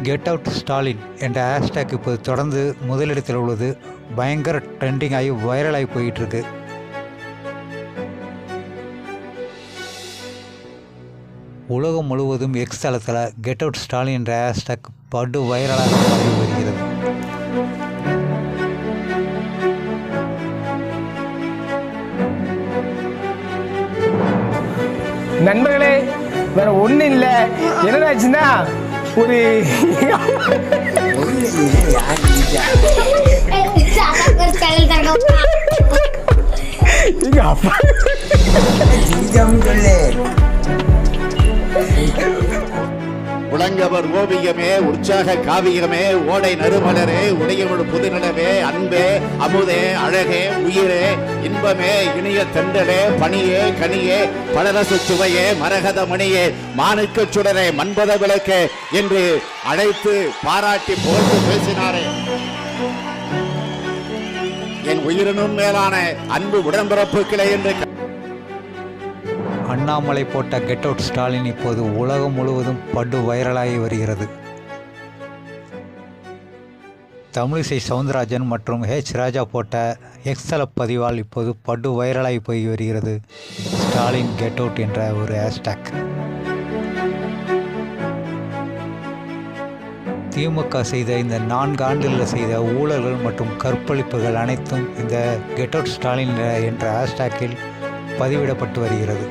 Get out Stalin என்ற hashtag இப்போது தொடர்ந்து முதலிடத்தில் உள்ளது. பயங்கர ட்ரெண்டிங் ஆகி வைரலாகி போயிட்டுருக்கு. உலகம் முழுவதும் எக்ஸ் தளத்தில் கெட் அவுட் ஸ்டாலின் என்ற ஹேஷ்டேக் படு வைரலாக மாறி வருகிறது. நண்பர்களே, வேற ஒன்றும் இல்லை. என்னடாச்சுன்னா ஒரு அப்பா உலங்கவர் ஓவியமே, உற்சாக காவியமே, ஓடை நறுமலரே, உடையவள் புதுநிலவே, அன்பே, அமுதே, அழகே, உயிரே, இன்பமே, இனிய தென்றலே, பனியே, கனியே, பலரசு சுவையே, மரகத மணியே, மாணிக்க சுடரே, மன்பத விளக்கே என்று அழைத்து பாராட்டி புகழ்ந்து பேசினாரே. என் உயிரினும் மேலான அன்பு உடன்பிறப்புகளே என்று அண்ணாமலை போட்ட கெட் அவுட் ஸ்டாலின் இப்போது உலகம் முழுவதும் படு வைரலாகி வருகிறது. தமிழிசை சவுந்தரராஜன் மற்றும் ராஜா போட்ட எக்ஸ்தல பதிவால் இப்போது படு வைரலாகி போய் வருகிறது ஸ்டாலின் கெட் அவுட் என்ற ஒரு ஹேஷ்டேக். திமுக செய்த இந்த 4 ஆண்டுகளில் செய்த ஊழல்கள் மற்றும் கற்பழிப்புகள் அனைத்தும் இந்த கெட் அவுட் ஸ்டாலின் என்ற ஹேஷ்டேக்கில் பதிவிடப்பட்டு வருகிறது.